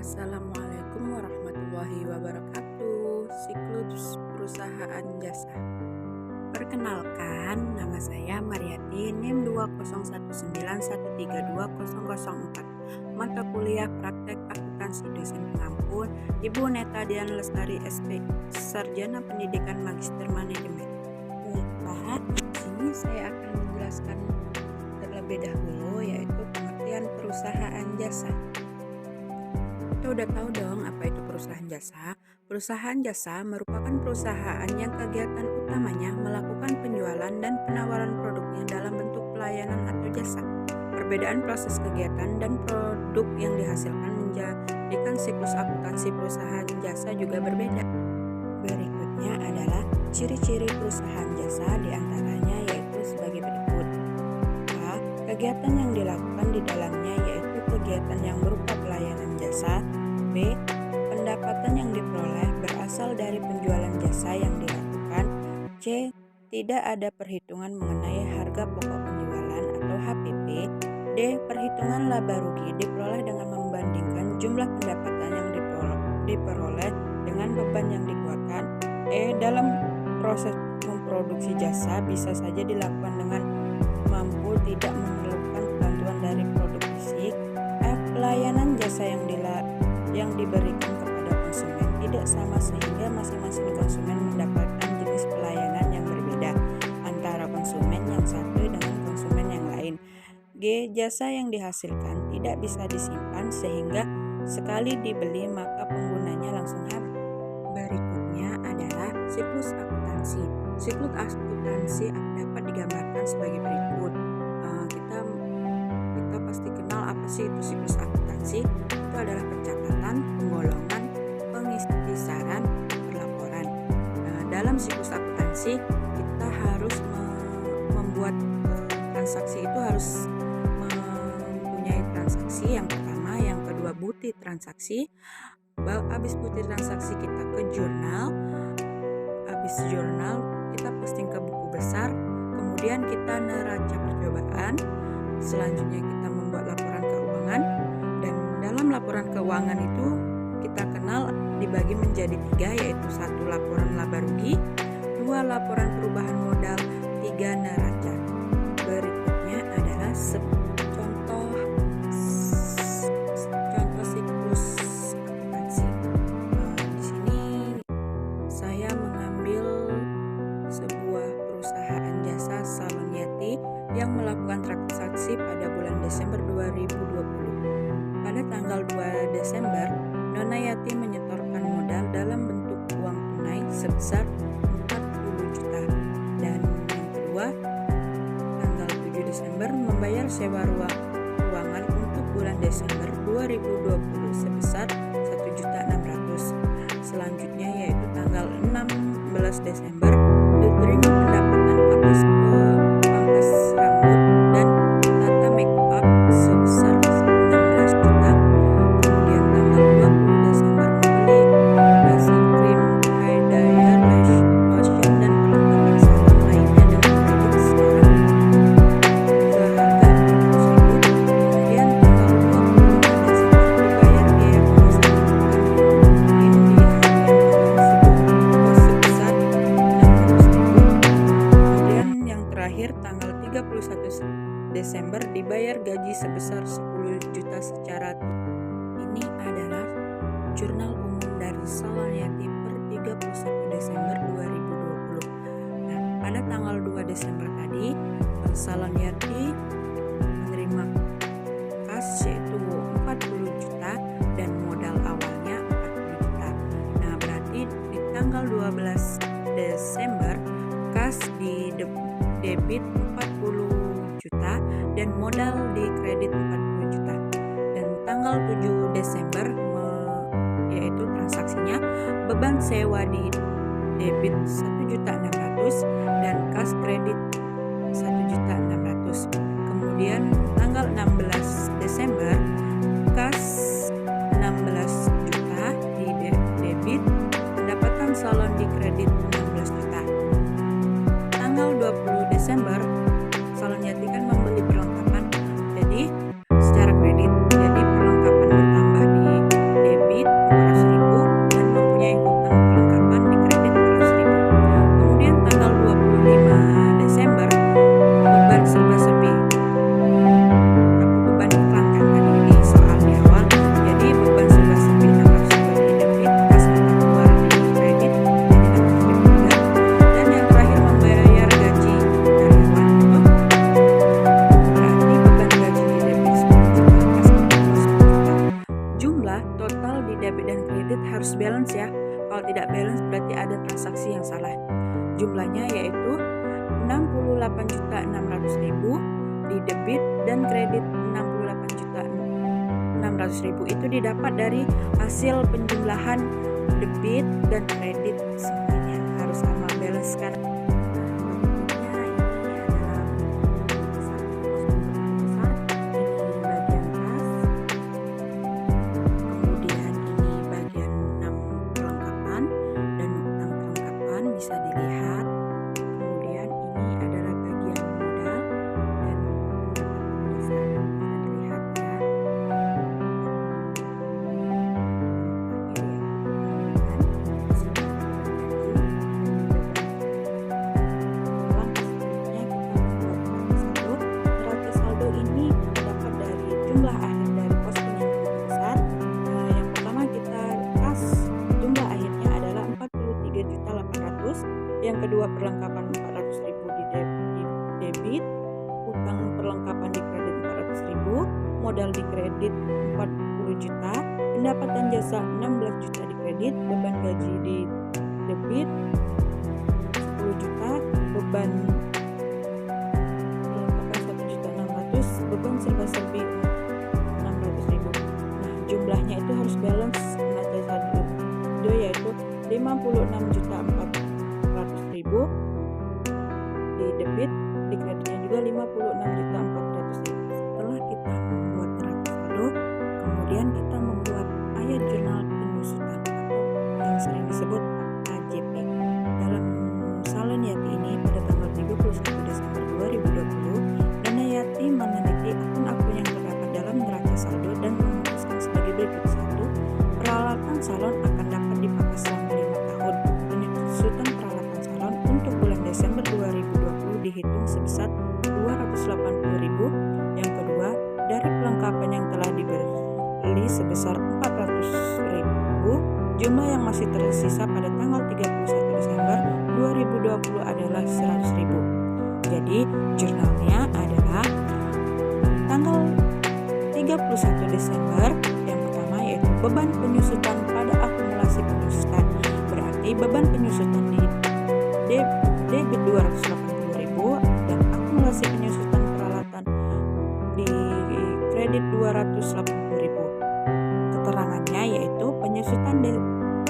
Assalamualaikum warahmatullahi wabarakatuh. Siklus perusahaan jasa. Perkenalkan, nama saya Mariati, NIM 20191320004. Mata kuliah praktek akuntansi dosen pengampu Ibu Neta Dian Lestari SP, Sarjana Pendidikan Magister Manajemen. Baiklah, di sini saya akan menjelaskan terlebih dahulu yaitu pengertian perusahaan jasa. Kita udah tahu dong apa itu perusahaan jasa. Perusahaan jasa merupakan perusahaan yang kegiatan utamanya melakukan penjualan dan penawaran produknya dalam bentuk pelayanan atau jasa. Perbedaan proses kegiatan dan produk yang dihasilkan menjadikan siklus akuntansi perusahaan jasa juga berbeda. Berikutnya adalah ciri-ciri perusahaan jasa, diantaranya yaitu sebagai berikut. A. Kegiatan yang dilakukan di dalamnya yaitu kegiatan yang berupa pelayanan jasa. B. Pendapatan yang diperoleh berasal dari penjualan jasa yang dilakukan. C. Tidak ada perhitungan mengenai harga pokok penjualan atau HPP. D. Perhitungan laba rugi diperoleh dengan membandingkan jumlah pendapatan yang diperoleh dengan beban yang dikeluarkan. E. Dalam proses memproduksi jasa bisa saja dilakukan dengan mampu tidak memerlukan bantuan dari produk fisik. F. Pelayanan jasa yang diberikan kepada konsumen tidak sama sehingga masing-masing konsumen mendapatkan jenis pelayanan yang berbeda antara konsumen yang satu dengan konsumen yang lain. G. Jasa yang dihasilkan tidak bisa disimpan sehingga sekali dibeli maka penggunanya langsung habis. Berikutnya adalah siklus akuntansi. Siklus akuntansi dapat digambarkan sebagai berikut. Kita pasti kenal apa sih itu siklus akuntansi. Itu adalah pencatatan, penggolongan, pengisaran, perlaporan. Dalam siklus akuntansi kita harus membuat transaksi itu harus mempunyai transaksi yang pertama, yang kedua bukti transaksi. Habis bukti transaksi kita ke jurnal. Habis jurnal kita posting ke buku besar. Kemudian kita neraca percobaan. Selanjutnya kita membuat laporan keuangan. Dan dalam laporan keuangan itu kita kenal dibagi menjadi 3, yaitu 1 laporan laba rugi, 2 laporan perubahan modal, 3 neraca. Berikutnya adalah contoh siklus akuntansi. Di sini saya mengambil sebuah perusahaan jasa Salon Yati yang melakukan transaksi pada bulan Desember 2020. Pada tanggal 2 Desember, Nona Yati menyetorkan modal dalam bentuk uang tunai sebesar 40 juta. Dan yang kedua, tanggal 7 Desember membayar sewa ruangan untuk bulan Desember 2020 sebesar 1.600.000. Selanjutnya yaitu tanggal 16 Desember diterima pendapatan atas pangkas rambut dan tata make up sebesar 16 juta. Kemudian tanggal 20 Desember membeli blushing cream, hair dryer, lotion dan perlengkapan salon lainnya dengan kredit secara seharga 100.000. Kemudian tanggal 25 Desember dibayar biaya pemasangan krim di harian sebesar 600.000. Kemudian yang terakhir tanggal 31 Desember dibayar gaji sebesar 10 juta secara tunai. Ini adalah jurnal umum dari Salon Yati per 31 Desember 2020. Nah, pada tanggal 2 Desember tadi Salon Yati menerima kas yaitu 40 juta dan modal awalnya 40 juta. Nah, berarti di tanggal 12 Desember kas di debit 40 juta dan modal di kredit 40 juta. Dan tanggal 7 Desember yaitu transaksinya beban sewa di debit 1.600.000 dan kas kredit 1.600.000. Kemudian tanggal 16 Desember kas 16 juta di debit, pendapatan salon di kredit 16 juta. Tanggal 20 Desember Salon Yati kan membeli perlengkapan, jadi secara kredit, jadi perlengkapan bertambah di debit Jumlah total di debit dan kredit harus balance ya. Kalau tidak balance berarti ada transaksi yang salah. Jumlahnya yaitu 68.600.000 di debit dan kredit 68.600.000 itu didapat dari hasil penjumlahan debit dan kredit semuanya harus sama balance kan. Bisa dilihat, kemudian ini adalah bagian modal dan bisa dilihat ya. Neraca saldo ini dapat dari jumlah akhir dari posting yang cukup besar. Yang pertama kita kas jumlah akhirnya adalah 43.800.000. Yang kedua perlengkapan 400.000 di debit, utang perlengkapan di kredit 400.000, modal di kredit 40 juta, pendapatan jasa 16 juta di kredit, beban gaji di debit 10 juta, beban perlengkapan 1.600.000, beban serba-serbi 600.000. Nah, jumlahnya itu harus balance neraca saldo yaitu 56.400.000 di debit, di kreditnya juga 56.400.000. Setelah kita membuat neraca saldo, kemudian kita membuat ayat jurnal penyusutan atau yang sering disebut AJP. Dalam Salon Yati ini pada tanggal 31 Desember 2020, Dana Yati meneliti akun-akun yang terdapat dalam neraca saldo dan memutuskan sebagai berikut. 1. Peralatan salon akan dapat dipakai selama 5 tahun. Penyusutan peralatan salon untuk bulan Desember 2020 dihitung sebesar 280.000. Yang kedua, dari perlengkapan yang telah dibeli sebesar 400.000, jumlah yang masih tersisa pada tanggal 31 Desember 2020 adalah 100.000. Jadi, jurnalnya adalah tanggal 31 Desember. Yang pertama yaitu beban penyusutan pada akumulasi penyusutan. Berarti beban penyusutan di debit 280.000 dan akumulasi penyusutan peralatan di kredit 280.000. Keterangannya yaitu penyusutan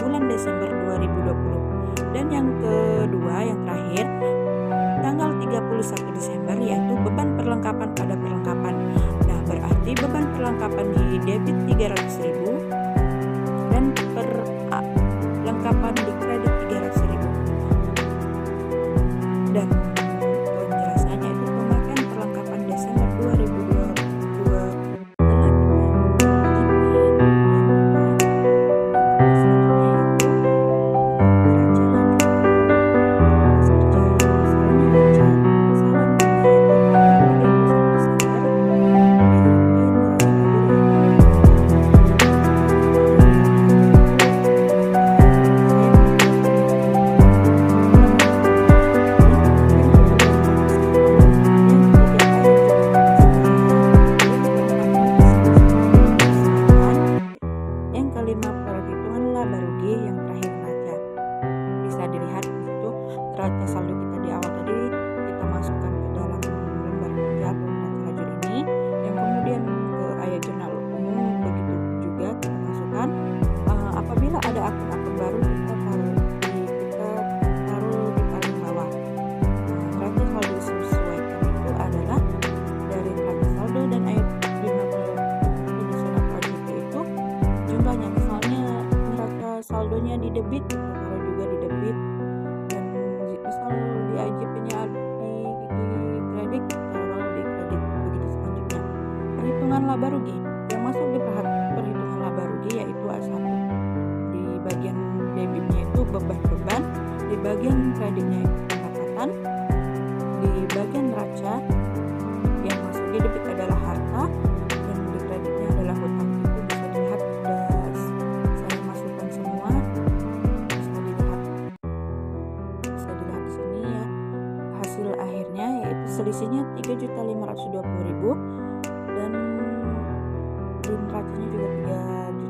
bulan Desember 2020. Dan yang kedua, yang terakhir, tanggal 31 Desember yaitu beban perlengkapan pada perlengkapan. Nah, berarti beban perlengkapan di debit 300.000 dan perlengkapan di kredit 300.000. Dan penjelasannya itu pemakaian perlengkapan Desember 2022 telah neraca saldo kita di awal tadi kita masukkan ke dalam lembar kerja atau neraca lajur ini, yang kemudian ke ayat jurnal umum. Begitu juga kita masukkan apabila ada akun-akun baru kita taruh di paling bawah. Neraca saldo disesuaikan itu adalah dari neraca saldo dan ayat jurnal penyusunan AJP itu jumlahnya. Misalnya neraca saldonya di debit, kita taruh juga di debit. Misal di AJP-nya di kredit, taruh di kredit. Begitu selanjutnya. Perhitungan laba rugi yang masuk di perhitungan laba rugi yaitu A1. Di bagian debitnya itu beban-beban, di bagian kreditnya itu pendapatan, di bagian neraca yang masuk di debit adalah harta dan di kreditnya adalah hutang. Itu bisa dilihat saya masukkan semua. Di sini ya, hasil akhirnya yaitu selisihnya 3.520.000 dan di neracanya juga 3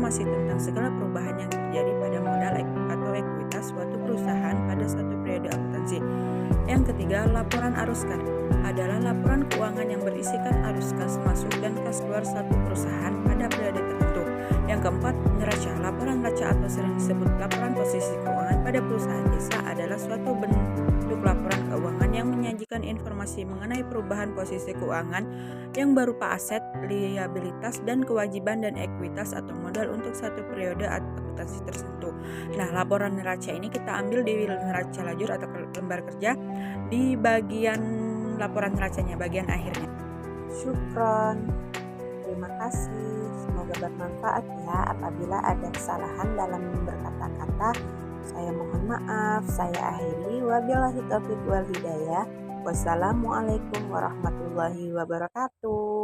informasi tentang segala perubahan yang terjadi pada modal atau ekuitas suatu perusahaan pada suatu periode akuntansi. Yang ketiga, laporan arus kas adalah laporan keuangan yang berisikan arus kas masuk dan kas keluar satu perusahaan pada periode tertentu. Yang keempat, neraca. Laporan neraca atau sering disebut laporan posisi keuangan pada perusahaan jasa adalah suatu bentuk laporan keuangan yang menyajikan informasi mengenai perubahan posisi keuangan yang berupa aset, liabilitas, dan kewajiban dan ekuitas atau modal untuk satu periode akuntansi tertentu. Nah, laporan neraca ini kita ambil di neraca lajur atau lembar kerja di bagian laporan neracanya, bagian akhirnya. Syukron. Terima kasih. Semoga bermanfaat ya. Apabila ada kesalahan dalam berkata-kata, saya mohon maaf. Saya akhiri. Wabillahi taufiq wal hidayah. Wassalamualaikum warahmatullahi wabarakatuh.